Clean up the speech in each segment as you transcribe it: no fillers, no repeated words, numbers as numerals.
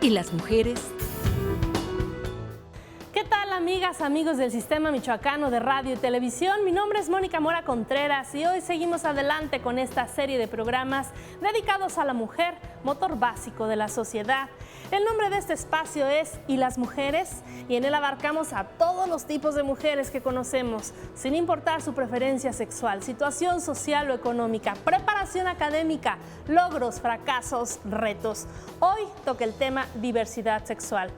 ¿Y las mujeres? ¿Qué tal, amigas, amigos del Sistema Michoacano de Radio y Televisión? Mi nombre es Mónica Mora Contreras y hoy seguimos adelante con esta serie de programas dedicados a la mujer, motor básico de la sociedad. El nombre de este espacio es ¿Y las mujeres? Y en él abarcamos a todos los tipos de mujeres que conocemos, sin importar su preferencia sexual, situación social o económica, preparación académica, logros, fracasos, retos. Hoy toca el tema diversidad sexual.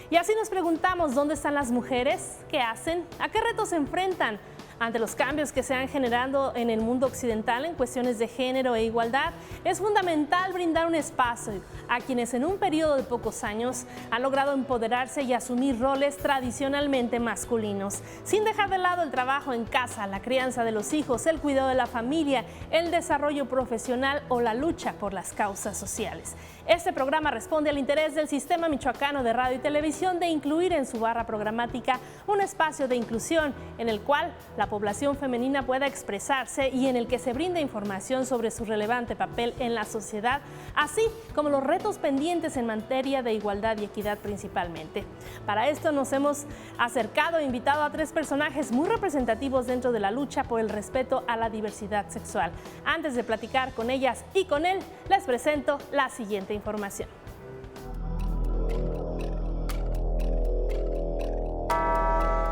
Y así nos preguntamos dónde están las mujeres, qué hacen, a qué retos se enfrentan. Ante los cambios que se han generado en el mundo occidental en cuestiones de género e igualdad, es fundamental brindar un espacio a quienes en un periodo de pocos años han logrado empoderarse y asumir roles tradicionalmente masculinos, sin dejar de lado el trabajo en casa, la crianza de los hijos, el cuidado de la familia, el desarrollo profesional o la lucha por las causas sociales. Este programa responde al interés del Sistema Michoacano de Radio y Televisión de incluir en su barra programática un espacio de inclusión en el cual la población femenina pueda expresarse y en el que se brinde información sobre su relevante papel en la sociedad, así como los retos pendientes en materia de igualdad y equidad principalmente. Para esto nos hemos acercado e invitado a 3 personajes muy representativos dentro de la lucha por el respeto a la diversidad sexual. Antes de platicar con ellas y con él, les presento la siguiente información.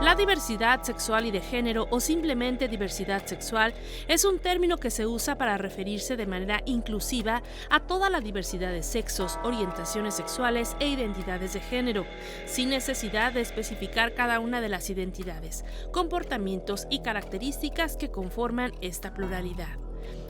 La diversidad sexual y de género, o simplemente diversidad sexual, es un término que se usa para referirse de manera inclusiva a toda la diversidad de sexos, orientaciones sexuales e identidades de género, sin necesidad de especificar cada una de las identidades, comportamientos y características que conforman esta pluralidad.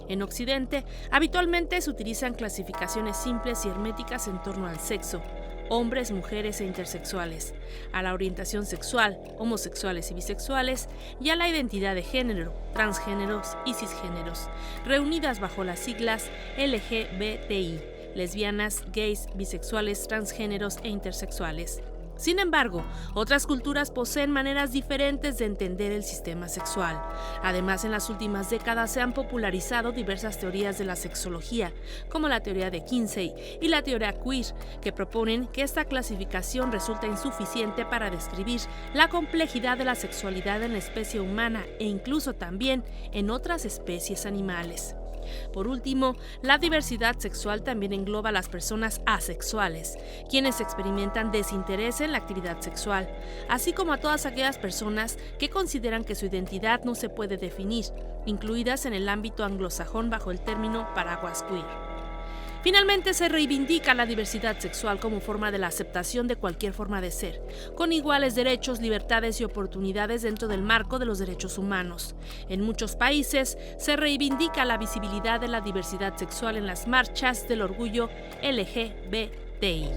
En Occidente, habitualmente se utilizan clasificaciones simples y herméticas en torno al sexo, hombres, mujeres e intersexuales, a la orientación sexual, homosexuales y bisexuales, y a la identidad de género, transgéneros y cisgéneros, reunidas bajo las siglas LGBTI, lesbianas, gays, bisexuales, transgéneros e intersexuales. Sin embargo, otras culturas poseen maneras diferentes de entender el sistema sexual. Además, en las últimas décadas se han popularizado diversas teorías de la sexología, como la teoría de Kinsey y la teoría queer, que proponen que esta clasificación resulta insuficiente para describir la complejidad de la sexualidad en la especie humana e incluso también en otras especies animales. Por último, la diversidad sexual también engloba a las personas asexuales, quienes experimentan desinterés en la actividad sexual, así como a todas aquellas personas que consideran que su identidad no se puede definir, incluidas en el ámbito anglosajón bajo el término paraguas queer. Finalmente, se reivindica la diversidad sexual como forma de la aceptación de cualquier forma de ser, con iguales derechos, libertades y oportunidades dentro del marco de los derechos humanos. En muchos países se reivindica la visibilidad de la diversidad sexual en las marchas del orgullo LGBTI.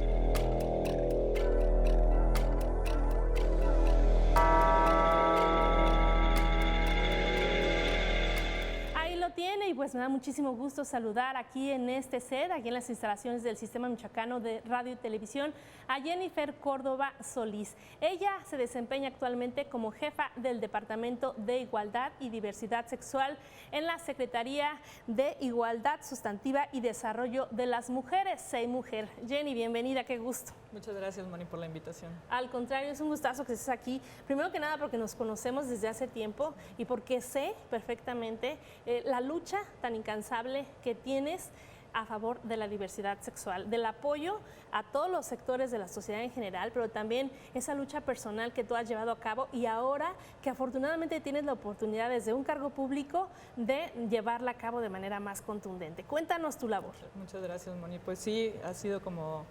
Y pues me da muchísimo gusto saludar aquí en este set, aquí en las instalaciones del Sistema Michoacano de Radio y Televisión, a Jennifer Córdoba Solís. Ella se desempeña actualmente como jefa del Departamento de Igualdad y Diversidad Sexual en la Secretaría de Igualdad Sustantiva y Desarrollo de las Mujeres, SEIMujer. Jenny, bienvenida, qué gusto. Muchas gracias, Moni, por la invitación. Al contrario, es un gustazo que estés aquí. Primero que nada porque nos conocemos desde hace tiempo y porque sé perfectamente la lucha tan incansable que tienes a favor de la diversidad sexual, del apoyo a todos los sectores de la sociedad en general, pero también esa lucha personal que tú has llevado a cabo y ahora que afortunadamente tienes la oportunidad desde un cargo público de llevarla a cabo de manera más contundente. Cuéntanos tu labor. Muchas gracias, Moni. Pues sí, ha sido como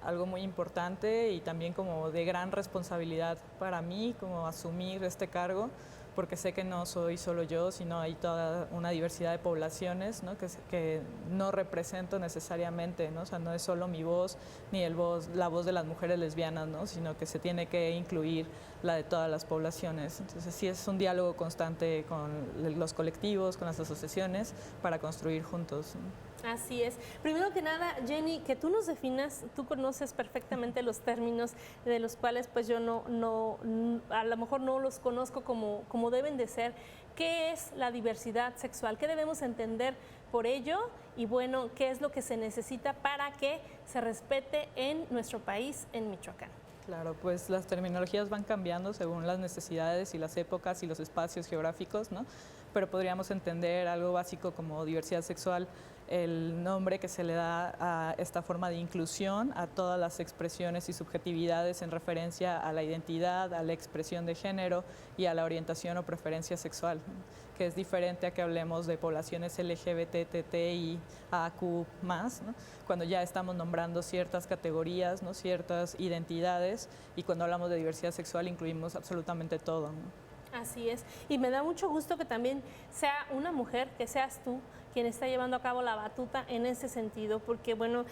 algo muy importante y también como de gran responsabilidad para mí, como asumir este cargo, porque sé que no soy solo yo, sino hay toda una diversidad de poblaciones, ¿no? que no represento necesariamente, ¿no? O sea, no es solo mi voz ni la voz de las mujeres lesbianas, ¿no? Sino que se tiene que incluir la de todas las poblaciones. Entonces sí es un diálogo constante con los colectivos, con las asociaciones, para construir juntos, ¿no? Así es. Primero que nada, Jenny, que tú nos definas, tú conoces perfectamente los términos de los cuales pues yo a lo mejor no los conozco como deben de ser. ¿Qué es la diversidad sexual? ¿Qué debemos entender por ello y bueno, qué es lo que se necesita para que se respete en nuestro país, en Michoacán. Claro, pues las terminologías van cambiando según las necesidades y las épocas y los espacios geográficos, ¿no? Pero podríamos entender algo básico como diversidad sexual, el nombre que se le da a esta forma de inclusión a todas las expresiones y subjetividades en referencia a la identidad, a la expresión de género y a la orientación o preferencia sexual, ¿no? Que es diferente a que hablemos de poblaciones LGBT, TTI, AQ+, ¿no? Cuando ya estamos nombrando ciertas categorías, ¿no? Ciertas identidades, y cuando hablamos de diversidad sexual incluimos absolutamente todo, ¿no? Así es, y me da mucho gusto que también sea una mujer, que seas tú quien está llevando a cabo la batuta en ese sentido, porque bueno,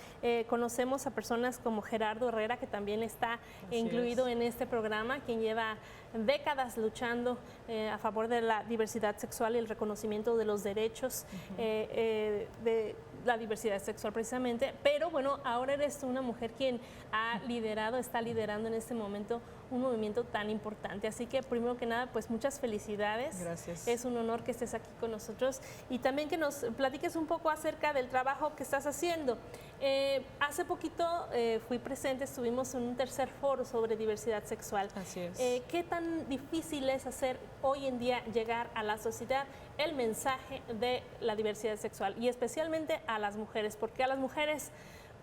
conocemos a personas como Gerardo Herrera, que también está incluido en este programa, quien lleva décadas luchando a favor de la diversidad sexual y el reconocimiento de los derechos de la diversidad sexual precisamente, pero bueno, ahora eres tú una mujer quien ha liderado, está liderando en este momento un movimiento tan importante, así que primero que nada, pues muchas felicidades. Gracias. Es un honor que estés aquí con nosotros y también que nos platiques un poco acerca del trabajo que estás haciendo. Hace poquito fui presente, estuvimos en un tercer foro sobre diversidad sexual. Así es. ¿Qué tan difícil es hacer hoy en día llegar a la sociedad el mensaje de la diversidad sexual y especialmente a las mujeres? ¿Por qué a las mujeres?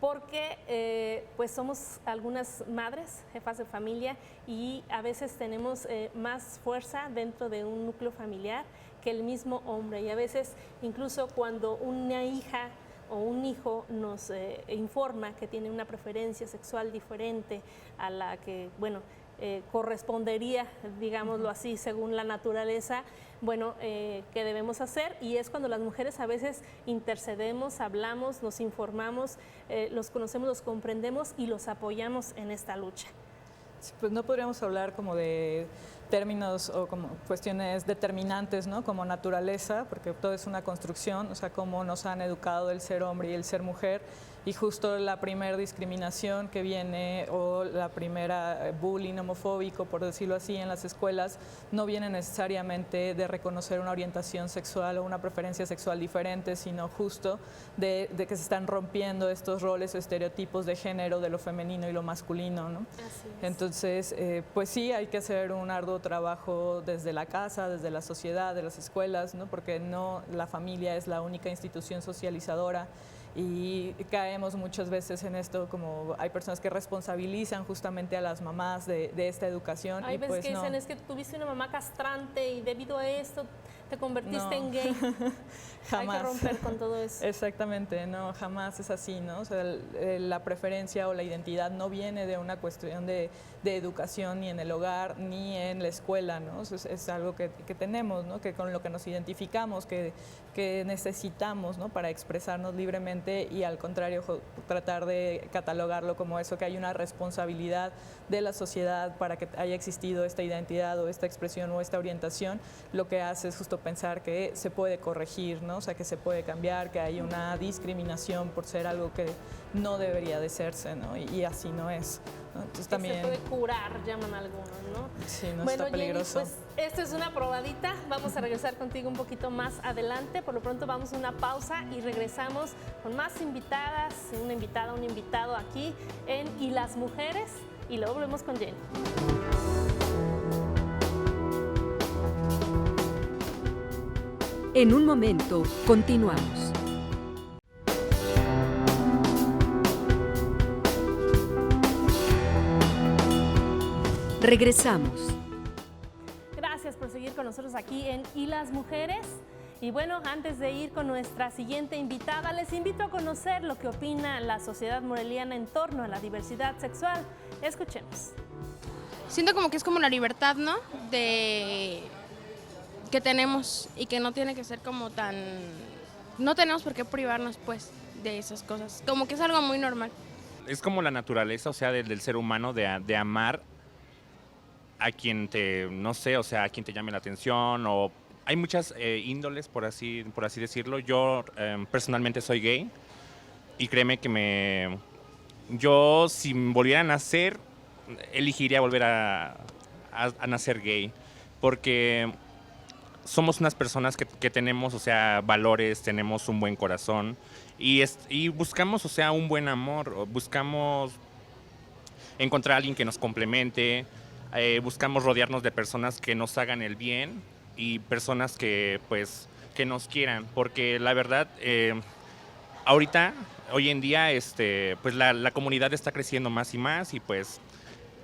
Porque pues somos algunas madres, jefas de familia y a veces tenemos más fuerza dentro de un núcleo familiar que el mismo hombre y a veces incluso cuando una hija o un hijo nos informa que tiene una preferencia sexual diferente a la que, bueno, correspondería, digámoslo así, según la naturaleza, bueno, ¿qué debemos hacer? Y es cuando las mujeres a veces intercedemos, hablamos, nos informamos, los conocemos, los comprendemos y los apoyamos en esta lucha. Sí, pues no podríamos hablar como de términos o como cuestiones determinantes, ¿no? Como naturaleza, porque todo es una construcción, o sea, cómo nos han educado el ser hombre y el ser mujer, y justo la primera discriminación que viene o la primera bullying homofóbico, por decirlo así, en las escuelas, no viene necesariamente de reconocer una orientación sexual o una preferencia sexual diferente, sino justo de que se están rompiendo estos roles o estereotipos de género, de lo femenino y lo masculino, ¿no? Así es. Entonces, pues sí, hay que hacer un arduo trabajo desde la casa, desde la sociedad, de las escuelas, ¿no? Porque no la familia es la única institución socializadora y caemos muchas veces en esto, como hay personas que responsabilizan justamente a las mamás de esta educación. Hay y veces pues que no. dicen, es que tuviste una mamá castrante y debido a esto te convertiste en gay. Jamás. Hay que romper con todo eso. Exactamente, no, jamás es así, ¿no? O sea, la preferencia o la identidad no viene de una cuestión de educación ni en el hogar ni en la escuela, ¿no? Es algo que tenemos, ¿no? Que con lo que nos identificamos, que necesitamos, ¿no? Para expresarnos libremente y al contrario tratar de catalogarlo como eso, que hay una responsabilidad de la sociedad para que haya existido esta identidad o esta expresión o esta orientación, lo que hace es justo pensar que se puede corregir, ¿no? O sea, que se puede cambiar, que hay una discriminación por ser algo que no debería de serse, ¿no? Y así no es, ¿no? Entonces también... Se puede curar, llaman algunos, ¿no? Sí, no, bueno, está peligroso. Jenny, pues esta es una probadita, vamos a regresar contigo un poquito más adelante, por lo pronto vamos a una pausa y regresamos con más invitadas, una invitada, un invitado aquí en Y las Mujeres, y luego volvemos con Jenny. En un momento, continuamos. Regresamos. Gracias por seguir con nosotros aquí en Y las Mujeres. Y bueno, antes de ir con nuestra siguiente invitada, les invito a conocer lo que opina la sociedad moreliana en torno a la diversidad sexual. Escuchemos. Siento como que es como la libertad, ¿no? Que tenemos y que no tiene que ser como tan... No tenemos por qué privarnos, pues, de esas cosas. Como que es algo muy normal. Es como la naturaleza, o sea, del ser humano, de amar a quien te, no sé, o sea, a quien te llame la atención, o hay muchas índoles, por así decirlo. Yo personalmente soy gay y créeme que yo si volviera a nacer, elegiría volver a nacer gay, porque somos unas personas que tenemos, o sea, valores, tenemos un buen corazón y buscamos, o sea, un buen amor, buscamos encontrar a alguien que nos complemente, buscamos rodearnos de personas que nos hagan el bien y personas que, pues, que nos quieran, porque la verdad, hoy en día, pues la comunidad está creciendo más y más y pues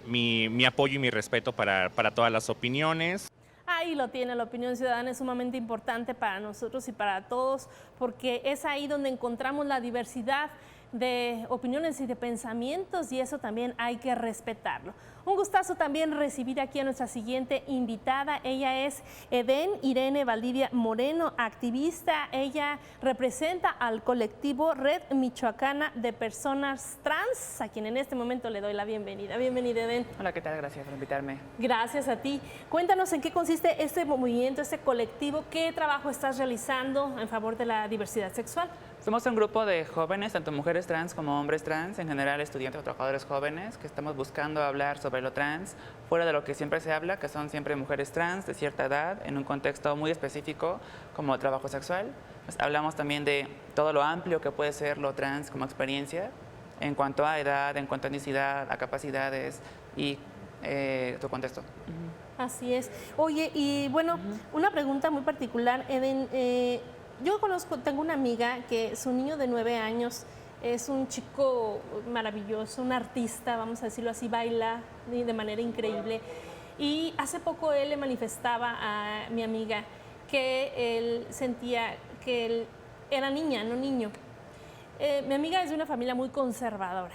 mi apoyo y mi respeto para todas las opiniones. Ahí lo tiene, la opinión ciudadana es sumamente importante para nosotros y para todos, porque es ahí donde encontramos la diversidad de opiniones y de pensamientos, y eso también hay que respetarlo. Un gustazo también recibir aquí a nuestra siguiente invitada. Ella es Edén Irene Valdivia Moreno, activista. Ella representa al colectivo Red Michoacana de Personas Trans, a quien en este momento le doy la bienvenida. Bienvenida, Edén. Hola, ¿qué tal? Gracias por invitarme. Gracias a ti. Cuéntanos en qué consiste este movimiento, este colectivo, qué trabajo estás realizando en favor de la diversidad sexual. Somos un grupo de jóvenes, tanto mujeres trans como hombres trans, en general estudiantes o trabajadores jóvenes, que estamos buscando hablar sobre lo trans, fuera de lo que siempre se habla, que son siempre mujeres trans de cierta edad, en un contexto muy específico como el trabajo sexual. Pues hablamos también de todo lo amplio que puede ser lo trans como experiencia, en cuanto a edad, en cuanto a etnicidad, a capacidades y tu contexto. Así es. Oye, y bueno, una pregunta muy particular, Eden. Yo tengo una amiga que su niño de 9 años es un chico maravilloso, un artista, vamos a decirlo así, baila de manera increíble. Y hace poco él le manifestaba a mi amiga que él sentía que él era niña, no niño. Mi amiga es de una familia muy conservadora.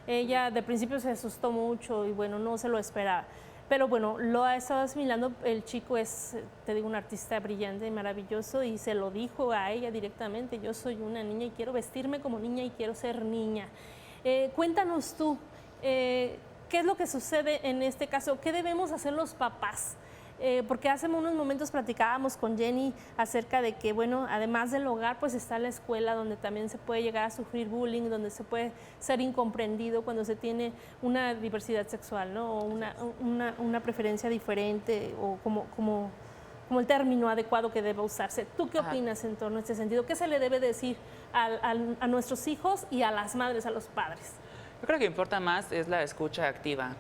Ella de principio se asustó mucho y bueno, no se lo esperaba. Pero bueno, lo ha estado asimilando. El chico es, te digo, un artista brillante y maravilloso, y se lo dijo a ella directamente: yo soy una niña y quiero vestirme como niña y quiero ser niña. Cuéntanos tú, ¿qué es lo que sucede en este caso? ¿Qué debemos hacer los papás? Porque hace unos momentos platicábamos con Jenny acerca de que, bueno, además del hogar, pues está la escuela, donde también se puede llegar a sufrir bullying, donde se puede ser incomprendido cuando se tiene una diversidad sexual, ¿no? O una preferencia diferente, o como el término adecuado que debe usarse. ¿Tú qué opinas en torno a este sentido? ¿Qué se le debe decir a nuestros hijos y a las madres, a los padres? Yo creo que importa más es la escucha activa.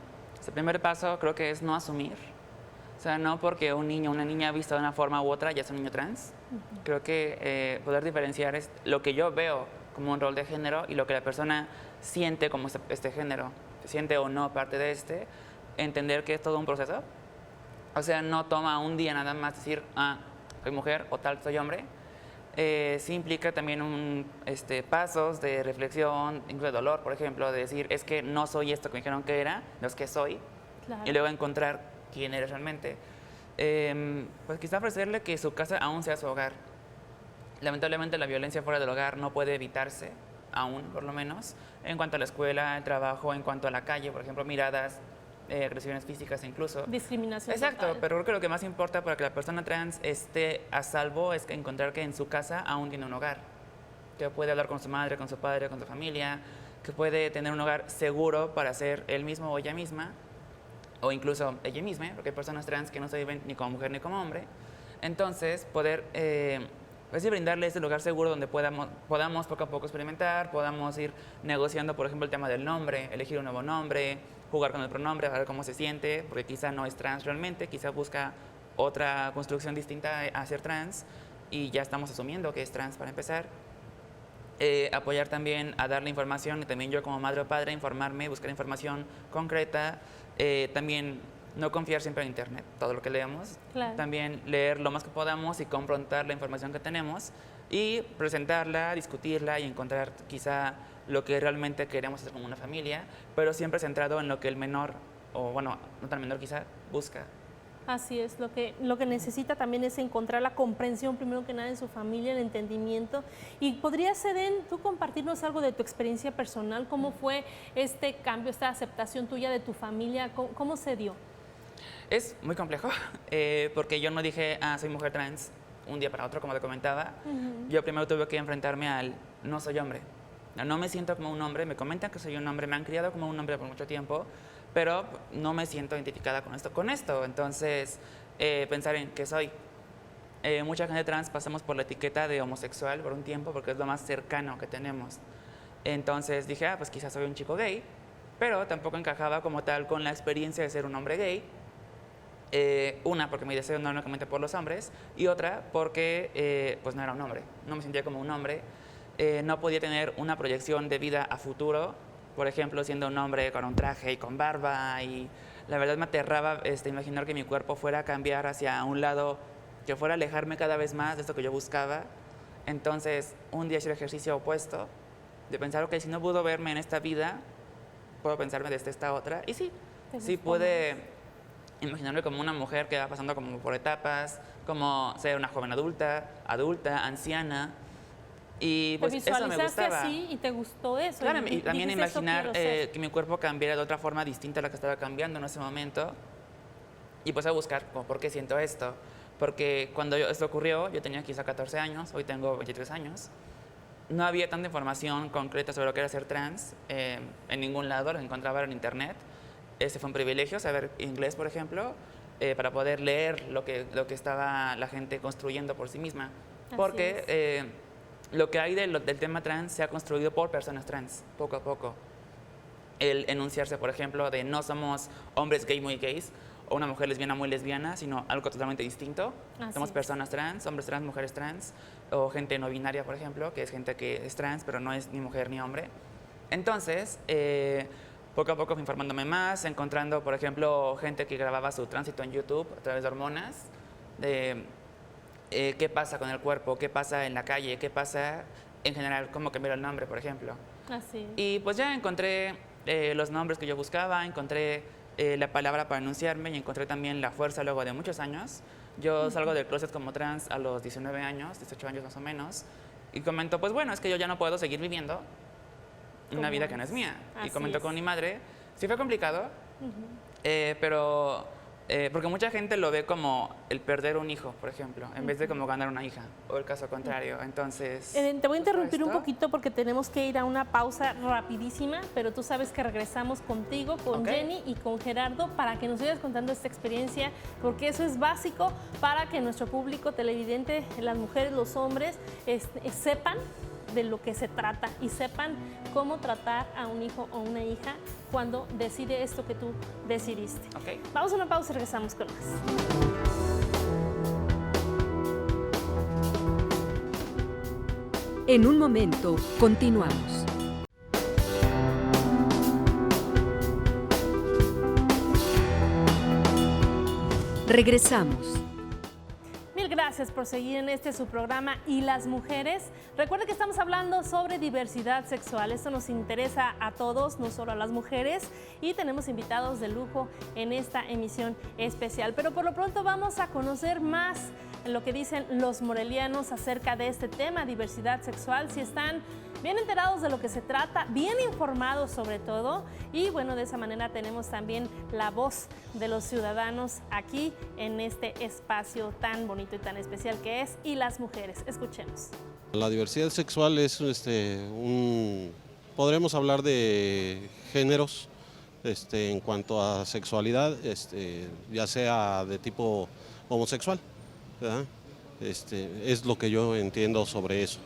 El primer paso creo que es no asumir. O sea, no porque un niño o una niña vista de una forma u otra ya es un niño trans. Creo que poder diferenciar es lo que yo veo como un rol de género y lo que la persona siente como este género. Se siente o no parte de entender que es todo un proceso. O sea, no toma un día nada más decir, soy mujer o tal, soy hombre. Sí implica también pasos de reflexión, incluso de dolor, por ejemplo, de decir, es que no soy esto que me dijeron que era, no es que soy. Claro. Y luego encontrar quién eres realmente. Pues quizá ofrecerle que su casa aún sea su hogar. Lamentablemente la violencia fuera del hogar no puede evitarse, aún por lo menos, en cuanto a la escuela, el trabajo, en cuanto a la calle, por ejemplo, miradas, agresiones físicas incluso. Discriminación. Exacto, total. pero creo que lo que más importa para que la persona trans esté a salvo es que encontrar que en su casa aún tiene un hogar, que puede hablar con su madre, con su padre, con su familia, que puede tener un hogar seguro para ser él mismo o ella misma, o incluso ella misma, porque hay personas trans que no se viven ni como mujer ni como hombre. Entonces, poder pues, brindarle ese lugar seguro donde podamos poco a poco experimentar, podamos ir negociando, por ejemplo, el tema del nombre, elegir un nuevo nombre, jugar con el pronombre, a ver cómo se siente, porque quizá no es trans realmente, quizá busca otra construcción distinta a ser trans, y ya estamos asumiendo que es trans para empezar. Apoyar también a darle información, y también yo como madre o padre informarme, buscar información concreta. También no confiar siempre en internet, todo lo que leemos. Claro. También leer lo más que podamos y confrontar la información que tenemos y presentarla, discutirla y encontrar quizá lo que realmente queremos hacer como una familia, pero siempre centrado en lo que el menor, o bueno, no tan menor quizá, busca. Así es, lo que necesita también es encontrar la comprensión, primero que nada, en su familia, el entendimiento. Y podrías, Eden, tú compartirnos algo de tu experiencia personal, cómo fue este cambio, esta aceptación tuya de tu familia, cómo se dio. Es muy complejo, porque yo no dije, soy mujer trans, un día para otro, como te comentaba. Yo primero tuve que enfrentarme al no soy hombre. No me siento como un hombre, me comentan que soy un hombre, me han criado como un hombre por mucho tiempo, pero no me siento identificada con esto. Entonces, pensar en qué soy. mucha gente trans pasamos por la etiqueta de homosexual por un tiempo porque es lo más cercano que tenemos. Entonces dije, pues quizás soy un chico gay, pero tampoco encajaba como tal con la experiencia de ser un hombre gay. Una, porque mi deseo no era únicamente por los hombres, y otra, porque pues no era un hombre, no me sentía como un hombre. No podía tener una proyección de vida a futuro, por ejemplo, siendo un hombre con un traje y con barba, y la verdad me aterraba imaginar que mi cuerpo fuera a cambiar hacia un lado que fuera a alejarme cada vez más de esto que yo buscaba. Entonces, un día hice el ejercicio opuesto, de pensar, ok, si no puedo verme en esta vida, puedo pensarme desde esta otra. Y sí pude imaginarme como una mujer que va pasando como por etapas, como ser una joven adulta, anciana. Y pues eso me gustaba. Así y te gustó eso. Claro, y también dijiste, imaginar que mi cuerpo cambiara de otra forma distinta a la que estaba cambiando en ese momento. Y pues a buscar como por qué siento esto. Porque cuando esto ocurrió, yo tenía quizá 14 años, hoy tengo 23 años. No había tanta información concreta sobre lo que era ser trans en ningún lado, lo encontraba en internet. Ese fue un privilegio, saber inglés, por ejemplo, para poder leer lo que estaba la gente construyendo por sí misma. Porque lo que hay del tema trans se ha construido por personas trans, poco a poco. El enunciarse, por ejemplo, de no somos hombres gay muy gays, o una mujer lesbiana muy lesbiana, sino algo totalmente distinto. Somos personas trans, hombres trans, mujeres trans, o gente no binaria, por ejemplo, que es gente que es trans, pero no es ni mujer ni hombre. Entonces, poco a poco fui informándome más, encontrando, por ejemplo, gente que grababa su tránsito en YouTube a través de hormonas, de qué pasa con el cuerpo, qué pasa en la calle, qué pasa en general, cómo cambiar el nombre, por ejemplo. Y pues ya encontré los nombres que yo buscaba, encontré la palabra para enunciarme y encontré también la fuerza luego de muchos años. Yo salgo del closet como trans a los 19 años, 18 años más o menos, y comento, pues bueno, es que yo ya no puedo seguir viviendo una vida que no es mía. Y comento con mi madre, sí fue complicado, pero porque mucha gente lo ve como el perder un hijo, por ejemplo, en vez de como ganar una hija, o el caso contrario. Entonces, te voy a interrumpir un poquito porque tenemos que ir a una pausa rapidísima, pero tú sabes que regresamos contigo, con Jenny y con Gerardo, para que nos sigas contando esta experiencia, porque eso es básico para que nuestro público televidente, las mujeres, los hombres, sepan de lo que se trata y sepan cómo tratar a un hijo o una hija cuando decide esto que tú decidiste. Vamos a una pausa y regresamos con más. En un momento, continuamos. Regresamos. Gracias por seguir en su programa Y las Mujeres. Recuerden que estamos hablando sobre diversidad sexual. Esto nos interesa a todos, no solo a las mujeres, y tenemos invitados de lujo en esta emisión especial. Pero por lo pronto vamos a conocer más lo que dicen los morelianos acerca de este tema, diversidad sexual, si están bien enterados de lo que se trata, bien informados sobre todo, y bueno, de esa manera tenemos también la voz de los ciudadanos aquí en este espacio tan bonito y tan especial que es Y las Mujeres. Escuchemos. La diversidad sexual es podremos hablar de géneros en cuanto a sexualidad, ya sea de tipo homosexual, ¿verdad? Es lo que yo entiendo sobre eso,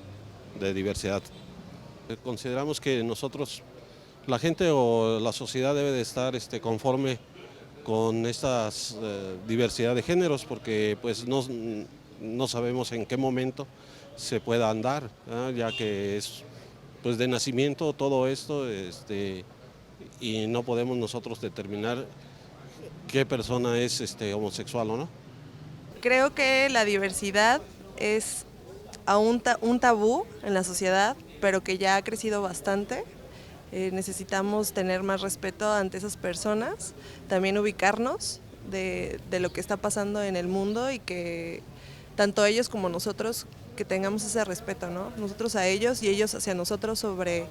de diversidad. Consideramos que nosotros, la gente o la sociedad debe de estar conforme con esta diversidad de géneros, porque pues no sabemos en qué momento se pueda andar, ya que es pues de nacimiento todo esto, y no podemos nosotros determinar qué persona es homosexual o no. Creo que la diversidad es aún un tabú en la sociedad, pero que ya ha crecido bastante. Necesitamos tener más respeto ante esas personas, también ubicarnos de lo que está pasando en el mundo y que tanto ellos como nosotros que tengamos ese respeto, ¿no? Nosotros a ellos y ellos hacia nosotros sobre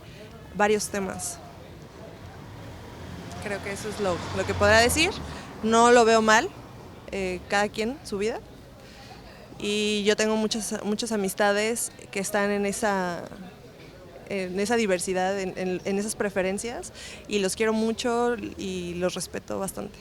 varios temas. Creo que eso es lo que podrá decir. No lo veo mal, cada quien su vida. Y yo tengo muchas amistades que están en esa diversidad, en esas preferencias, y los quiero mucho y los respeto bastante.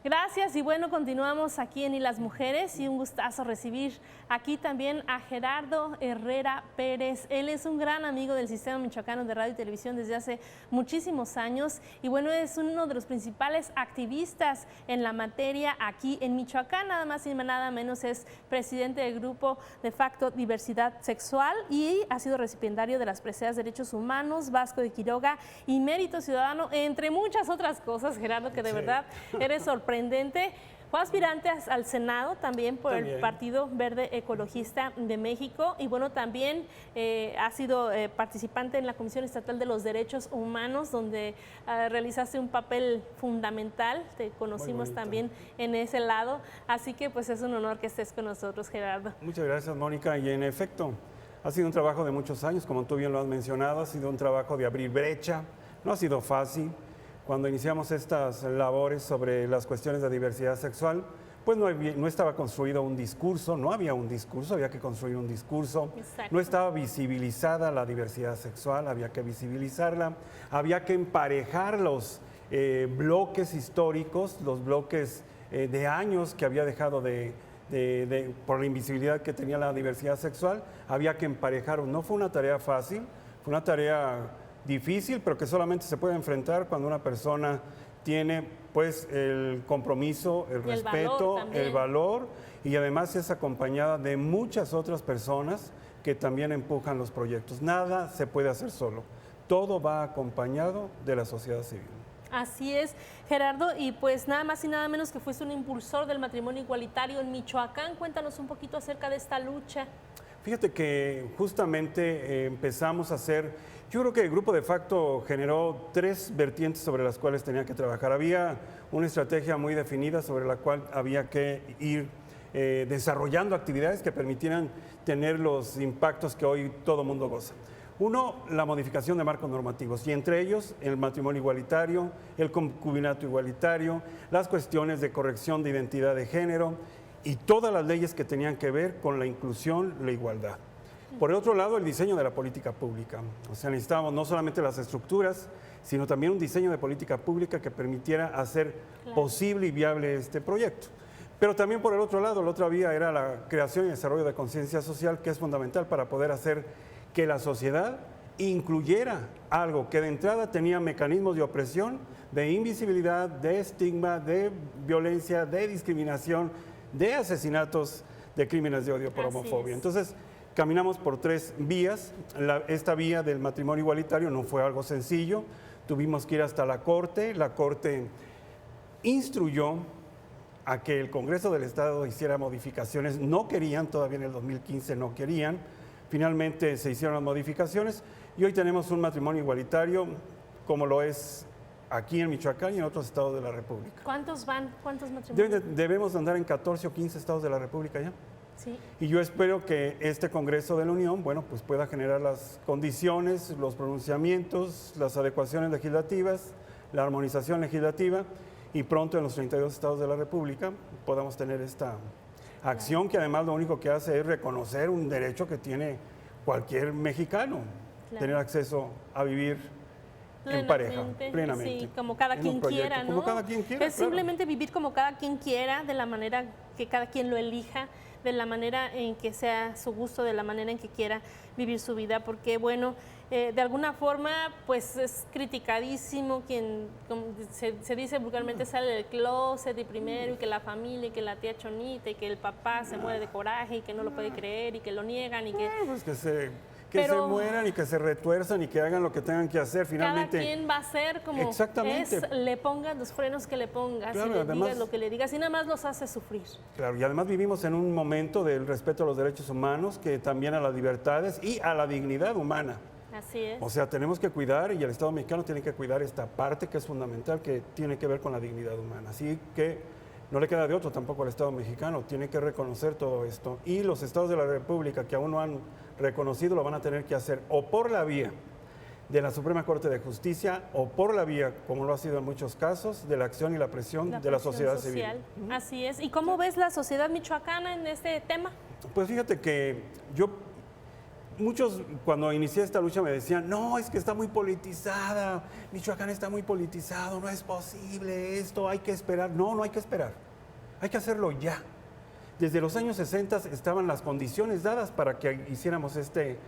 Gracias y bueno, continuamos aquí en Y las Mujeres y un gustazo recibir aquí también a Gerardo Herrera Pérez. Él es un gran amigo del Sistema Michoacano de Radio y Televisión desde hace muchísimos años y bueno, es uno de los principales activistas en la materia aquí en Michoacán, nada más y nada menos es presidente del grupo de facto Diversidad Sexual y ha sido recipiendario de las preseas Derechos Humanos, Vasco de Quiroga y Mérito Ciudadano, entre muchas otras cosas, Gerardo, que de verdad eres sorprendente. Fue aspirante al Senado también por el Partido Verde Ecologista de México y bueno, también ha sido participante en la Comisión Estatal de los Derechos Humanos, donde realizaste un papel fundamental, te conocimos también en ese lado, así que pues es un honor que estés con nosotros, Gerardo. Muchas gracias, Mónica, y en efecto, ha sido un trabajo de muchos años, como tú bien lo has mencionado, ha sido un trabajo de abrir brecha, no ha sido fácil. Cuando iniciamos estas labores sobre las cuestiones de diversidad sexual, pues no estaba construido un discurso, no había un discurso, había que construir un discurso. Exacto. No estaba visibilizada la diversidad sexual, había que visibilizarla, había que emparejar los bloques históricos, los bloques de años que había dejado por la invisibilidad que tenía la diversidad sexual, había que emparejarlos. No fue una tarea fácil, fue una tarea difícil, pero que solamente se puede enfrentar cuando una persona tiene pues el compromiso, el respeto, el valor y además es acompañada de muchas otras personas que también empujan los proyectos. Nada se puede hacer solo, todo va acompañado de la sociedad civil. Así es, Gerardo, y pues nada más y nada menos que fuiste un impulsor del matrimonio igualitario en Michoacán. Cuéntanos un poquito acerca de esta lucha. Fíjate que justamente empezamos a hacer, yo creo que el grupo de facto generó 3 vertientes sobre las cuales tenía que trabajar. Había una estrategia muy definida sobre la cual había que ir desarrollando actividades que permitieran tener los impactos que hoy todo mundo goza. Uno, la modificación de marcos normativos y entre ellos el matrimonio igualitario, el concubinato igualitario, las cuestiones de corrección de identidad de género y todas las leyes que tenían que ver con la inclusión, la igualdad. Por el otro lado, el diseño de la política pública. O sea, necesitábamos no solamente las estructuras, sino también un diseño de política pública que permitiera hacer posible y viable este proyecto. Pero también por el otro lado, la otra vía era la creación y desarrollo de conciencia social, que es fundamental para poder hacer que la sociedad incluyera algo que de entrada tenía mecanismos de opresión, de invisibilidad, de estigma, de violencia, de discriminación, de asesinatos, de crímenes de odio por homofobia. Entonces, caminamos por 3 vías. Esta vía del matrimonio igualitario no fue algo sencillo. Tuvimos que ir hasta la Corte. La Corte instruyó a que el Congreso del Estado hiciera modificaciones. No querían, todavía en el 2015 no querían. Finalmente se hicieron las modificaciones y hoy tenemos un matrimonio igualitario como lo es aquí en Michoacán y en otros estados de la República. ¿Cuántos van? ¿Cuántos matrimonios? Debemos andar en 14 o 15 estados de la República ya. Sí. Y yo espero que este Congreso de la Unión, bueno, pues pueda generar las condiciones, los pronunciamientos, las adecuaciones legislativas, la armonización legislativa y pronto en los 32 estados de la República podamos tener esta acción que además lo único que hace es reconocer un derecho que tiene cualquier mexicano, tener acceso a vivir en pareja, plenamente. Sí, como cada quien quiera, ¿no? Como cada quien quiera, es simplemente vivir como cada quien quiera, de la manera que cada quien lo elija, de la manera en que sea su gusto, de la manera en que quiera vivir su vida, porque bueno, de alguna forma pues es criticadísimo quien, como se dice vulgarmente, sale del closet y primero, y que la familia, y que la tía chonita, y que el papá se muere de coraje, y que no lo puede creer, y que lo niegan, y que... Pues que se mueran y que se retuerzan y que hagan lo que tengan que hacer. Finalmente, cada quien va a hacer como le pongas los frenos que le pongas, claro, y le digas lo que le digas, y nada más los hace sufrir. Claro, y además vivimos en un momento del respeto a los derechos humanos, que también a las libertades y a la dignidad humana. Así es. O sea, tenemos que cuidar, y el Estado mexicano tiene que cuidar esta parte que es fundamental, que tiene que ver con la dignidad humana. Así que no le queda de otro tampoco al Estado mexicano, tiene que reconocer todo esto. Y los estados de la República que aún no han reconocido lo van a tener que hacer o por la vía de la Suprema Corte de Justicia o por la vía, como lo ha sido en muchos casos, de la acción y la presión de la sociedad civil. Así es. ¿Y cómo ves la sociedad michoacana en este tema? Pues fíjate que yo muchos cuando inicié esta lucha me decían, no, es que está muy politizada, Michoacán está muy politizado, no es posible esto, hay que esperar. No, no hay que esperar, hay que hacerlo ya. Desde los años 60 estaban las condiciones dadas para que hiciéramos este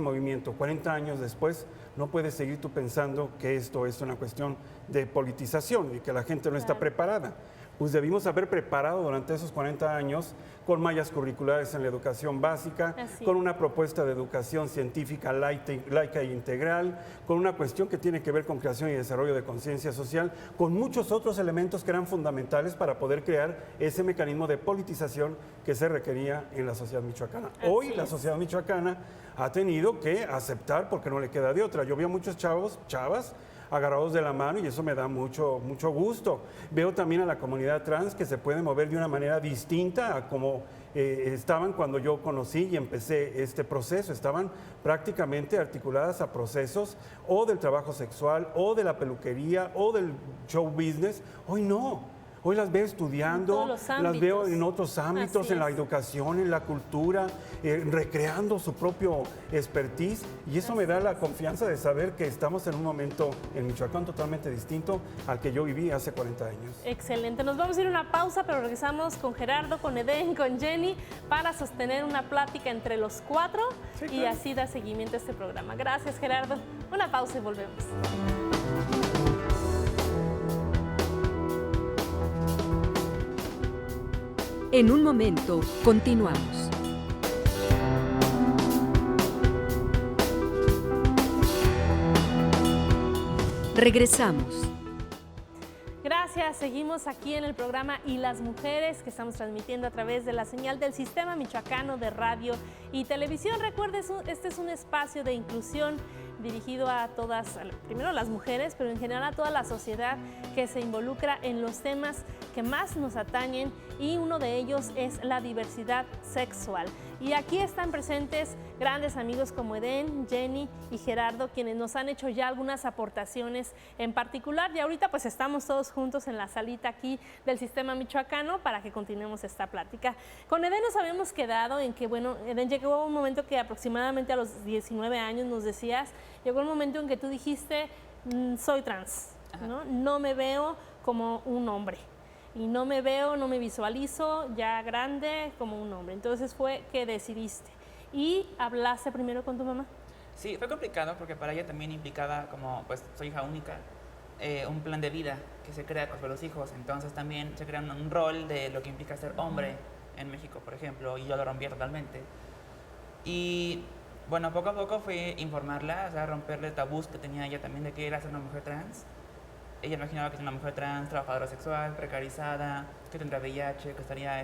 movimiento. 40 años después, no puedes seguir tú pensando que esto es una cuestión de politización y que la gente no está preparada. Pues debimos haber preparado durante esos 40 años con mallas curriculares en la educación básica, con una propuesta de educación científica laica e integral, con una cuestión que tiene que ver con creación y desarrollo de conciencia social, con muchos otros elementos que eran fundamentales para poder crear ese mecanismo de politización que se requería en la sociedad michoacana. Hoy la sociedad michoacana ha tenido que aceptar porque no le queda de otra. Yo vi a muchos chavas, agarrados de la mano y eso me da mucho gusto. Veo también a la comunidad trans que se puede mover de una manera distinta a como estaban cuando yo conocí y empecé este proceso. Estaban prácticamente articuladas a procesos o del trabajo sexual o de la peluquería o del show business. Hoy no. Hoy las veo estudiando, las veo en otros ámbitos, en la educación, en la cultura, recreando su propio expertise, y eso me da la confianza de saber que estamos en un momento en Michoacán totalmente distinto al que yo viví hace 40 años. Excelente, nos vamos a ir a una pausa, pero regresamos con Gerardo, con Edén, con Jenny, para sostener una plática entre los cuatro y así dar seguimiento a este programa. Gracias, Gerardo. Una pausa y volvemos. En un momento, continuamos. Regresamos. Gracias, seguimos aquí en el programa Y las Mujeres, que estamos transmitiendo a través de la señal del Sistema Michoacano de Radio y Televisión. Recuerde, este es un espacio de inclusión dirigido a todas, primero a las mujeres, pero en general a toda la sociedad que se involucra en los temas que más nos atañen, y uno de ellos es la diversidad sexual. Y aquí están presentes grandes amigos como Edén, Jenny y Gerardo, quienes nos han hecho ya algunas aportaciones en particular, y ahorita pues estamos todos juntos en la salita aquí del Sistema Michoacano para que continuemos esta plática. Con Edén nos habíamos quedado en que, bueno, Edén, llegó un momento que aproximadamente a los 19 años nos decías, llegó un momento en que tú dijiste, soy trans, ¿no? No me veo como un hombre. Y no me veo, no me visualizo ya grande como un hombre. Entonces fue que decidiste. ¿Y hablaste primero con tu mamá? Sí, fue complicado porque para ella también implicaba, como pues soy hija única, un plan de vida que se crea con los hijos. Entonces también se crea un rol de lo que implica ser hombre en México, por ejemplo, y yo lo rompí totalmente. Y bueno, poco a poco fui informarla, o sea, romperle tabús que tenía ella también de que era ser una mujer trans. Ella imaginaba que es una mujer trans, trabajadora sexual, precarizada, que tendría VIH, que estaría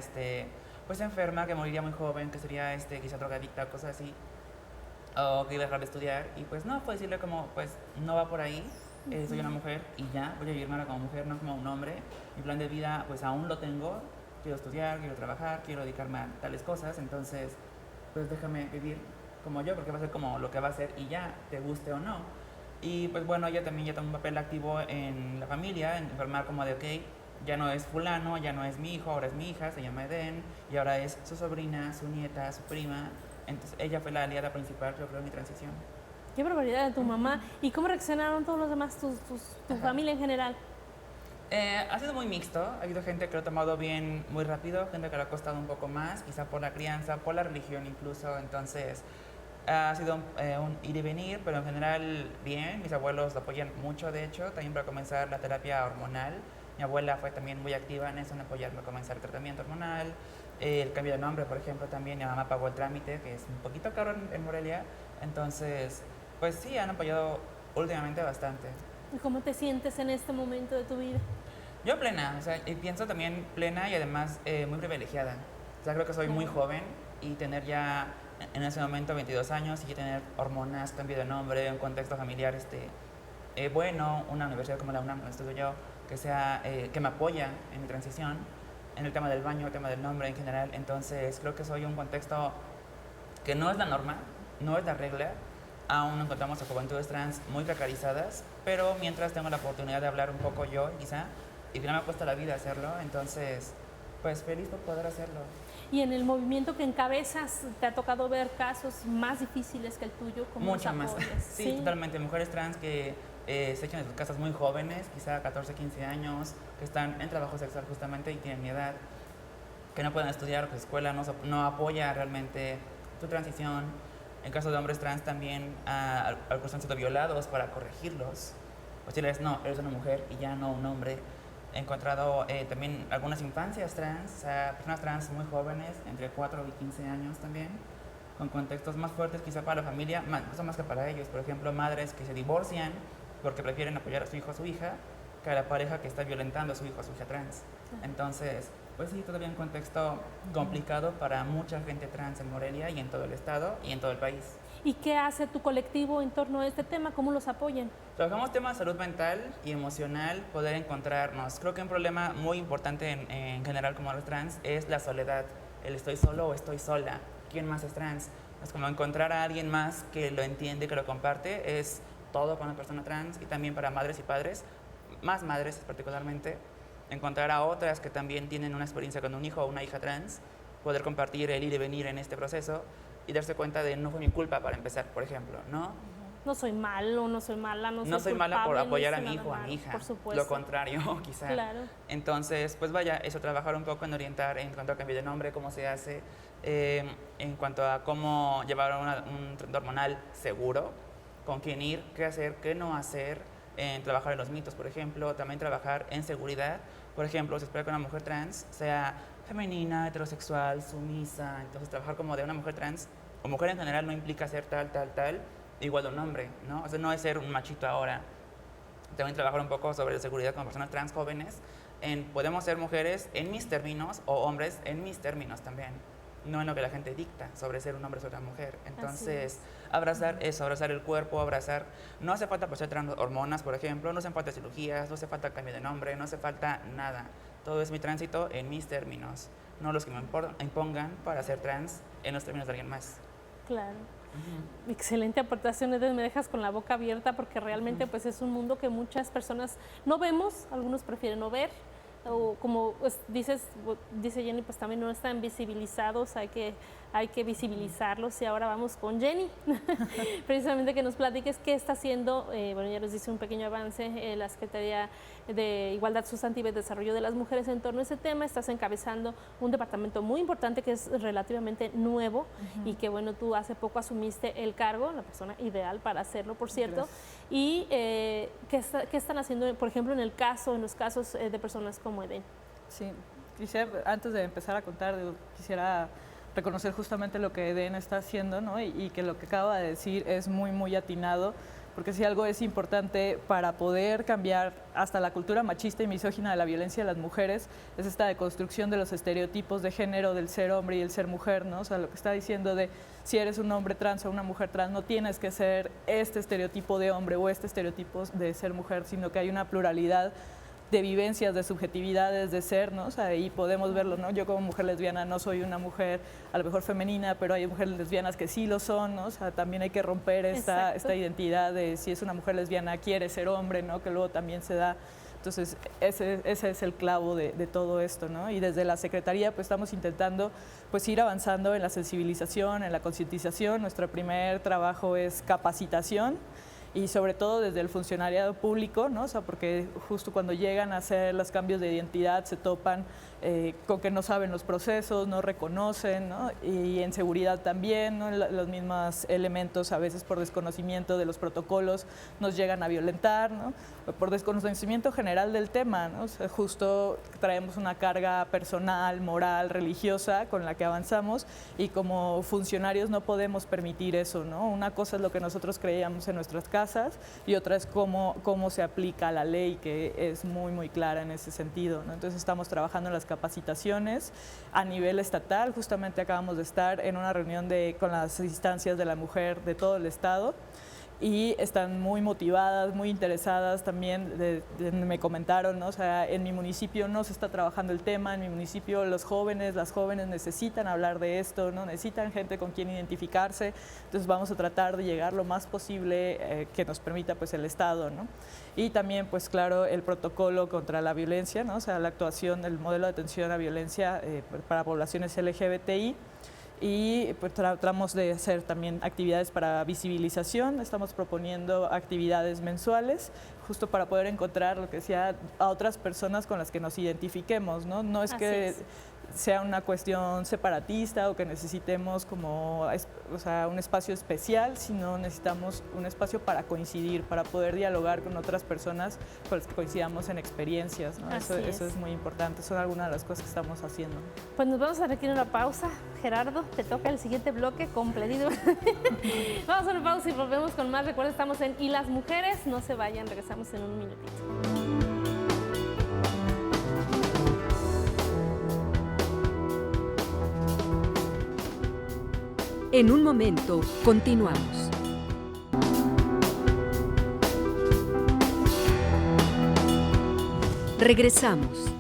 pues enferma, que moriría muy joven, que sería quizá drogadicta, cosas así, o que iba a dejar de estudiar. Y pues no, fue decirle como, pues no va por ahí, soy una mujer y ya, voy a vivirme ahora como mujer, no como un hombre. Mi plan de vida pues aún lo tengo, quiero estudiar, quiero trabajar, quiero dedicarme a tales cosas, entonces pues déjame vivir como yo, porque va a ser como lo que va a ser y ya, te guste o no. Y pues bueno, ella también ya toma un papel activo en la familia, en informar como de, ok, ya no es fulano, ya no es mi hijo, ahora es mi hija, se llama Edén, y ahora es su sobrina, su nieta, su prima. Entonces ella fue la aliada principal, yo creo, en mi transición. Qué barbaridad de tu mamá. ¿Y cómo reaccionaron todos los demás, tu familia en general? Ha sido muy mixto, ha habido gente que lo ha tomado bien muy rápido, gente que le ha costado un poco más, quizá por la crianza, por la religión incluso, entonces ha sido un ir y venir, pero en general bien. Mis abuelos lo apoyan mucho, de hecho, también para comenzar la terapia hormonal. Mi abuela fue también muy activa en eso, en apoyarme a comenzar el tratamiento hormonal. El cambio de nombre, por ejemplo, también mi mamá pagó el trámite, que es un poquito caro en Morelia. Entonces, pues sí, han apoyado últimamente bastante. ¿Y cómo te sientes en este momento de tu vida? Yo plena, o sea, y pienso también plena y además muy privilegiada. O sea, creo que soy muy joven y tener ya en ese momento 22 años y tener hormonas, cambio de nombre, un contexto familiar bueno, una universidad como la UNAM, donde estudio yo, que me apoya en mi transición, en el tema del baño, el tema del nombre en general. Entonces creo que soy un contexto que no es la norma, no es la regla. Aún encontramos a juventudes trans muy precarizadas, pero mientras tengo la oportunidad de hablar un poco yo, quizá, y que no me cuesta la vida hacerlo, entonces pues feliz por poder hacerlo. Y en el movimiento que encabezas, ¿te ha tocado ver casos más difíciles que el tuyo? Mucho más. Sí, totalmente. Mujeres trans que se echan de sus casas muy jóvenes, quizá 14, 15 años, que están en trabajo sexual justamente y tienen mi edad, que no pueden estudiar, pues la escuela no apoya realmente su transición. En caso de hombres trans también, algunos han sido violados para corregirlos. Pues decirles, no, eres una mujer y ya no un hombre. He encontrado también algunas infancias trans, o sea, personas trans muy jóvenes, entre 4 y 15 años también, con contextos más fuertes quizá para la familia, incluso más que para ellos. Por ejemplo, madres que se divorcian porque prefieren apoyar a su hijo o a su hija que a la pareja que está violentando a su hijo o a su hija trans. Entonces, pues sí, todavía un contexto complicado para mucha gente trans en Morelia y en todo el estado y en todo el país. ¿Y qué hace tu colectivo en torno a este tema? ¿Cómo los apoyan? Trabajamos temas de salud mental y emocional, poder encontrarnos. Creo que un problema muy importante en general como los trans es la soledad. El estoy solo o estoy sola. ¿Quién más es trans? Es como encontrar a alguien más que lo entiende, que lo comparte. Es todo para una persona trans y también para madres y padres, más madres particularmente. Encontrar a otras que también tienen una experiencia con un hijo o una hija trans, poder compartir el ir y venir en este proceso y darse cuenta de no fue mi culpa para empezar, por ejemplo, ¿no? No soy malo, no soy mala, no soy mala por apoyar a mi hijo o a mi hija, por supuesto. Lo contrario, quizá. Claro. Entonces, pues vaya, eso, trabajar un poco en orientar en cuanto a cambio de nombre, cómo se hace, en cuanto a cómo llevar un tratamiento hormonal seguro, con quién ir, qué hacer, qué no hacer, trabajar en los mitos, por ejemplo, también trabajar en seguridad. Por ejemplo, se espera que una mujer trans sea femenina, heterosexual, sumisa. Entonces, trabajar como de una mujer trans o mujer en general no implica ser tal, igual a un hombre, ¿no? O sea, no es ser un machito ahora. También trabajar un poco sobre seguridad con personas trans jóvenes. Podemos ser mujeres en mis términos o hombres en mis términos también. No en lo que la gente dicta sobre ser un hombre o una mujer. Entonces, abrazar eso, abrazar el cuerpo, abrazar... No hace falta pasar hormonas, por ejemplo, no hace falta cirugías, no hace falta cambio de nombre, no hace falta nada. Todo es mi tránsito en mis términos, no los que me impongan para ser trans en los términos de alguien más. Claro. Excelente aportación, Eden, me dejas con la boca abierta porque realmente pues es un mundo que muchas personas no vemos, algunos prefieren no ver, o como pues, dice Jenny, pues también no están visibilizados, hay que visibilizarlos. Y ahora vamos con Jenny, precisamente que nos platiques qué está haciendo, bueno, ya nos dice un pequeño avance, la Secretaría de Igualdad Sustantiva y Desarrollo de las Mujeres en torno a ese tema. Estás encabezando un departamento muy importante que es relativamente nuevo y que, bueno, tú hace poco asumiste el cargo, la persona ideal para hacerlo, por cierto. Gracias. Y ¿qué están haciendo, por ejemplo, en los casos de personas como Eden? Sí, antes de empezar a contar, quisiera reconocer justamente lo que Eden está haciendo, ¿no? Y que lo que acaba de decir es muy, muy atinado, porque si algo es importante para poder cambiar hasta la cultura machista y misógina de la violencia de las mujeres, es esta deconstrucción de los estereotipos de género del ser hombre y el ser mujer, ¿no? O sea, lo que está diciendo de si eres un hombre trans o una mujer trans, no tienes que ser este estereotipo de hombre o este estereotipo de ser mujer, sino que hay una pluralidad de vivencias, de subjetividades, de ser, ¿no? O sea, ahí podemos verlo, ¿no? Yo como mujer lesbiana no soy una mujer a lo mejor femenina, pero hay mujeres lesbianas que sí lo son, ¿no? O sea, también hay que romper esta identidad de si es una mujer lesbiana quiere ser hombre, ¿no? Que luego también se da. Entonces, ese es el clavo de todo esto, ¿no? Y desde la Secretaría pues estamos intentando pues ir avanzando en la sensibilización, en la concientización. Nuestro primer trabajo es capacitación, y sobre todo desde el funcionariado público, ¿no? O sea, porque justo cuando llegan a hacer los cambios de identidad se topan con que no saben los procesos, no reconocen, ¿no? Y en seguridad también, ¿no? Los mismos elementos a veces por desconocimiento de los protocolos nos llegan a violentar, ¿no? Por desconocimiento general del tema, ¿no? O sea, justo traemos una carga personal, moral, religiosa con la que avanzamos y como funcionarios no podemos permitir eso, ¿no? Una cosa es lo que nosotros creíamos en nuestras casas y otra es cómo se aplica la ley, que es muy, muy clara en ese sentido, ¿no? Entonces estamos trabajando en las capacitaciones a nivel estatal. Justamente acabamos de estar en una reunión con las instancias de la mujer de todo el estado y están muy motivadas, muy interesadas también, me comentaron, ¿no? O sea, en mi municipio no se está trabajando el tema, en mi municipio las jóvenes necesitan hablar de esto, ¿no? Necesitan gente con quien identificarse, entonces vamos a tratar de llegar lo más posible que nos permita pues el Estado, ¿no? Y también pues claro el protocolo contra la violencia, ¿no? O sea, la actuación, el modelo de atención a violencia para poblaciones LGBTI. Y pues tratamos de hacer también actividades para visibilización, estamos proponiendo actividades mensuales, justo para poder encontrar, lo que decía, a otras personas con las que nos identifiquemos, ¿no? No es que sea una cuestión separatista o que necesitemos como, o sea, un espacio especial, sino necesitamos un espacio para coincidir, para poder dialogar con otras personas con las que coincidamos en experiencias, ¿no? Eso es muy importante, son algunas de las cosas que estamos haciendo. Pues nos vamos a requerir una pausa. Gerardo, te toca el siguiente bloque completito. Vamos a una pausa y volvemos con más. Recuerda, estamos en Y las mujeres, no se vayan, regresamos en un minutito. En un momento, continuamos. Regresamos.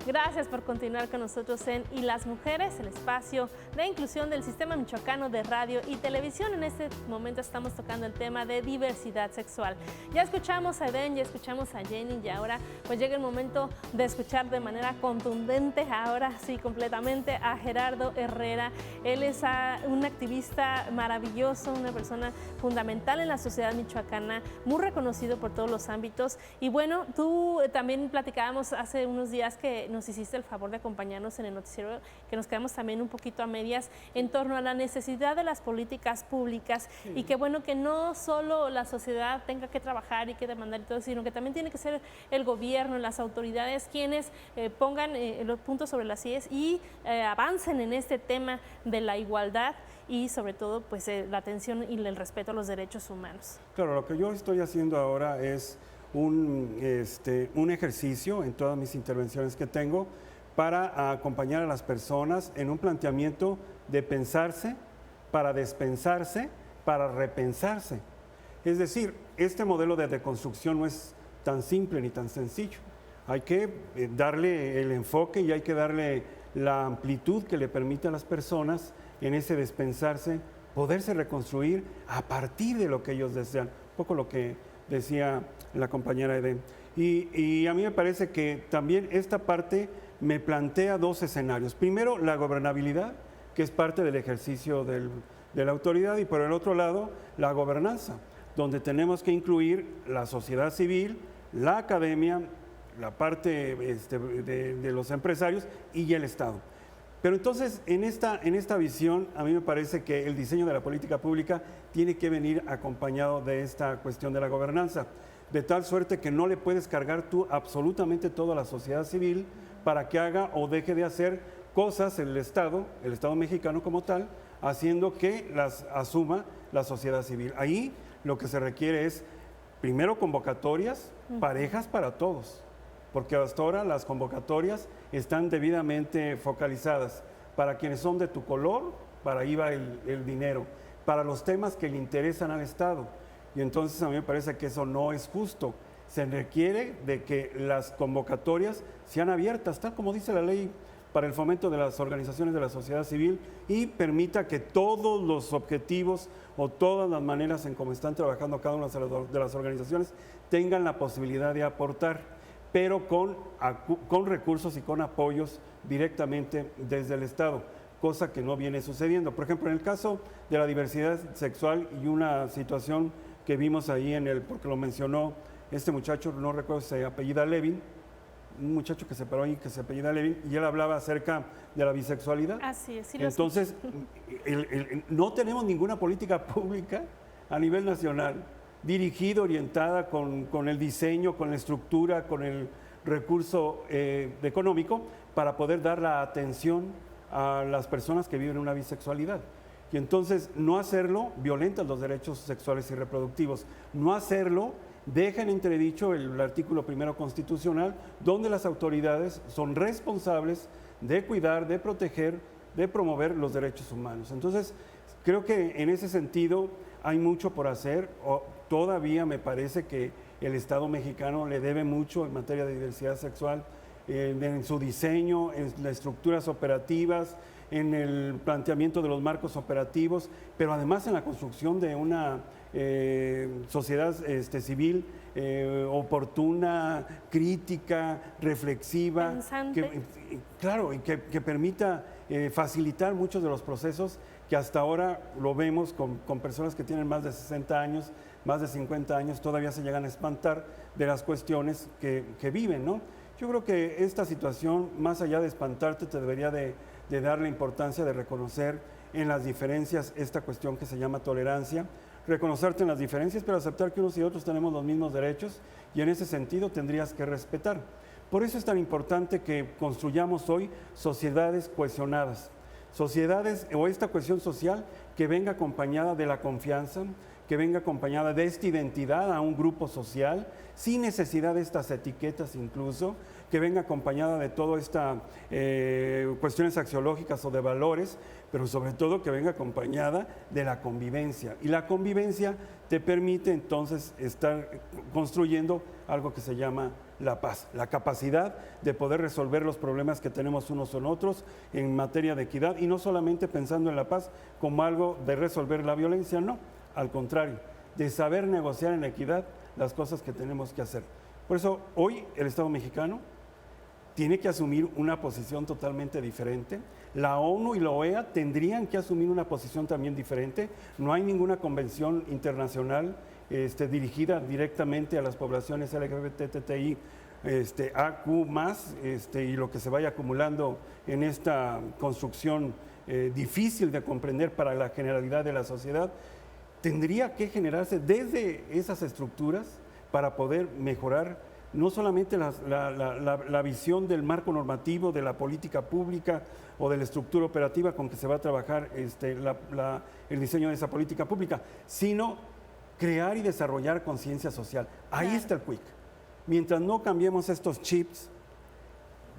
Gracias por continuar con nosotros en Y las mujeres, el espacio de inclusión del Sistema Michoacano de Radio y Televisión. En este momento estamos tocando el tema de diversidad sexual. Ya escuchamos a Eden, ya escuchamos a Jenny y ahora pues llega el momento de escuchar de manera contundente, ahora sí completamente, a Gerardo Herrera. Él es un activista maravilloso, una persona fundamental en la sociedad michoacana, muy reconocido por todos los ámbitos. Y bueno, tú también platicábamos hace unos días que nos hiciste el favor de acompañarnos en el noticiero, que nos quedamos también un poquito a medias en torno a la necesidad de las políticas públicas y que bueno, que no solo la sociedad tenga que trabajar y que demandar y todo, sino que también tiene que ser el gobierno, las autoridades quienes pongan los puntos sobre las IES y avancen en este tema de la igualdad y sobre todo pues la atención y el respeto a los derechos humanos. Claro, lo que yo estoy haciendo ahora es un ejercicio en todas mis intervenciones que tengo para acompañar a las personas en un planteamiento de pensarse, para despensarse, para repensarse. Es decir, este modelo de deconstrucción no es tan simple ni tan sencillo. Hay que darle el enfoque y hay que darle la amplitud que le permita a las personas en ese despensarse, poderse reconstruir a partir de lo que ellos desean. Un poco lo que decía la compañera Eden. Y a mí me parece que también esta parte me plantea dos escenarios. Primero, la gobernabilidad, que es parte del ejercicio de la autoridad, y por el otro lado, la gobernanza, donde tenemos que incluir la sociedad civil, la academia, la parte de los empresarios y el Estado. Pero entonces, en esta visión, a mí me parece que el diseño de la política pública tiene que venir acompañado de esta cuestión de la gobernanza, de tal suerte que no le puedes cargar tú absolutamente todo a la sociedad civil para que haga o deje de hacer cosas el Estado mexicano como tal, haciendo que las asuma la sociedad civil. Ahí lo que se requiere es, primero, convocatorias parejas para todos, porque hasta ahora las convocatorias están debidamente focalizadas para quienes son de tu color, para ahí va el dinero, para los temas que le interesan al Estado. Y entonces a mí me parece que eso no es justo. Se requiere de que las convocatorias sean abiertas, tal como dice la ley para el fomento de las organizaciones de la sociedad civil, y permita que todos los objetivos o todas las maneras en cómo están trabajando cada una de las organizaciones tengan la posibilidad de aportar, pero con recursos y con apoyos directamente desde el Estado, cosa que no viene sucediendo. Por ejemplo, en el caso de la diversidad sexual y una situación que vimos ahí porque lo mencionó este muchacho, no recuerdo si se apellida Levin, un muchacho que se paró ahí, que se apellida Levin, y él hablaba acerca de la bisexualidad. Así es. Sí, entonces, no tenemos ninguna política pública a nivel nacional dirigida, orientada con el diseño, con la estructura, con el recurso económico para poder dar la atención a las personas que viven una bisexualidad. Y entonces, no hacerlo violenta los derechos sexuales y reproductivos. No hacerlo deja en entredicho el artículo 1 constitucional, donde las autoridades son responsables de cuidar, de proteger, de promover los derechos humanos. Entonces, creo que en ese sentido hay mucho por hacer. Todavía me parece que el Estado mexicano le debe mucho en materia de diversidad sexual, en su diseño, en las estructuras operativas, en el planteamiento de los marcos operativos, pero además en la construcción de una sociedad civil oportuna, crítica, reflexiva, que permita facilitar muchos de los procesos que hasta ahora lo vemos con personas que tienen más de 60 años, más de 50 años, todavía se llegan a espantar de las cuestiones que viven, ¿no? Yo creo que esta situación, más allá de espantarte, te debería de dar la importancia de reconocer en las diferencias esta cuestión que se llama tolerancia, reconocerte en las diferencias, pero aceptar que unos y otros tenemos los mismos derechos y en ese sentido tendrías que respetar. Por eso es tan importante que construyamos hoy sociedades cohesionadas, sociedades o esta cohesión social que venga acompañada de la confianza, que venga acompañada de esta identidad a un grupo social, sin necesidad de estas etiquetas incluso, que venga acompañada de todas estas cuestiones axiológicas o de valores, pero sobre todo que venga acompañada de la convivencia. Y la convivencia te permite entonces estar construyendo algo que se llama la paz, la capacidad de poder resolver los problemas que tenemos unos con otros en materia de equidad, y no solamente pensando en la paz como algo de resolver la violencia, no, al contrario, de saber negociar en equidad las cosas que tenemos que hacer. Por eso hoy el Estado mexicano tiene que asumir una posición totalmente diferente. La ONU y la OEA tendrían que asumir una posición también diferente. No hay ninguna convención internacional dirigida directamente a las poblaciones LGBTI, AQ+, y lo que se vaya acumulando en esta construcción difícil de comprender para la generalidad de la sociedad. Tendría que generarse desde esas estructuras para poder mejorar no solamente la visión del marco normativo, de la política pública o de la estructura operativa con que se va a trabajar el diseño de esa política pública, sino crear y desarrollar conciencia social. Ahí está el quick. Mientras no cambiemos estos chips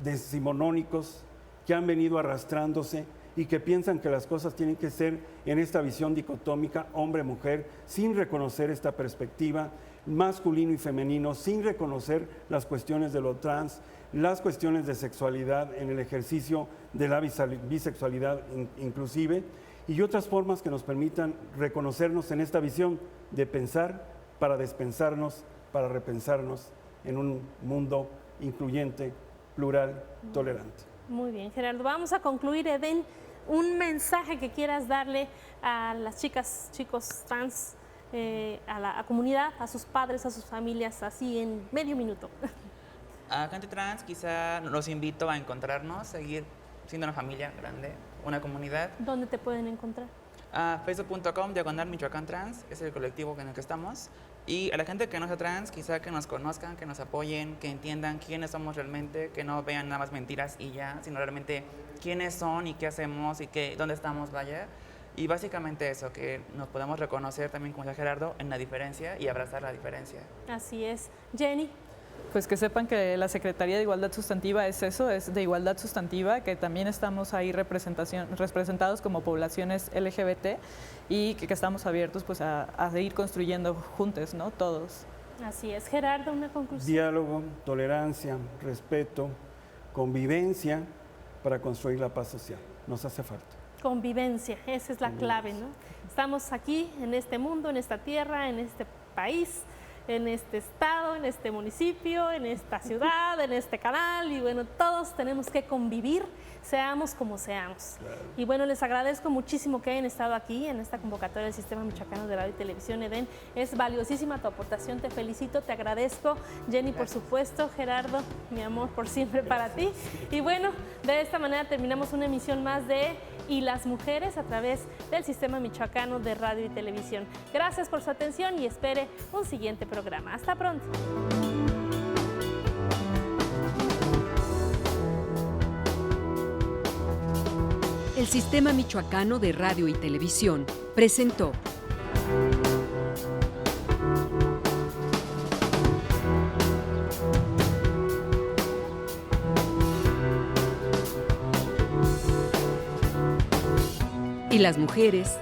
decimonónicos que han venido arrastrándose y que piensan que las cosas tienen que ser en esta visión dicotómica hombre-mujer, sin reconocer esta perspectiva masculino y femenino, sin reconocer las cuestiones de lo trans, las cuestiones de sexualidad en el ejercicio de la bisexualidad inclusive, y otras formas que nos permitan reconocernos en esta visión de pensar para despensarnos, para repensarnos en un mundo incluyente, plural, tolerante. Muy bien, Gerardo. Vamos a concluir, Eden, un mensaje que quieras darle a las chicas, chicos trans, a la comunidad, a sus padres, a sus familias, así en medio minuto. A gente trans quizá los invito a encontrarnos, seguir siendo una familia grande, una comunidad. ¿Dónde te pueden encontrar? Facebook.com/Michoacán Trans, es el colectivo en el que estamos. Y a la gente que no sea trans, quizá que nos conozcan, que nos apoyen, que entiendan quiénes somos realmente, que no vean nada más mentiras y ya, sino realmente quiénes son y qué hacemos y dónde estamos, vaya. Y básicamente eso, que nos podamos reconocer también, como decía Gerardo, en la diferencia y abrazar la diferencia. Así es. Jenny. Pues que sepan que la Secretaría de Igualdad Sustantiva es eso, es de igualdad sustantiva, que también estamos ahí representados como poblaciones LGBT y que estamos abiertos pues a seguir construyendo juntos, ¿no? Todos. Así es. Gerardo, una conclusión. Diálogo, tolerancia, respeto, convivencia para construir la paz social. Nos hace falta. Convivencia, esa es la clave, ¿no? Estamos aquí, en este mundo, en esta tierra, en este país, en este estado, en este municipio, en esta ciudad, en este canal, y bueno, todos tenemos que convivir, seamos como seamos. Claro. Y bueno, les agradezco muchísimo que hayan estado aquí en esta convocatoria del Sistema Michoacano de Radio y Televisión. Eden, es valiosísima tu aportación, te felicito, te agradezco. Jenny, por supuesto, Gerardo, mi amor, por siempre para ti. Y bueno, de esta manera terminamos una emisión más de Y las Mujeres a través del Sistema Michoacano de Radio y Televisión. Gracias por su atención y espere un siguiente programa. Hasta pronto. El Sistema Michoacano de Radio y Televisión presentó Y las Mujeres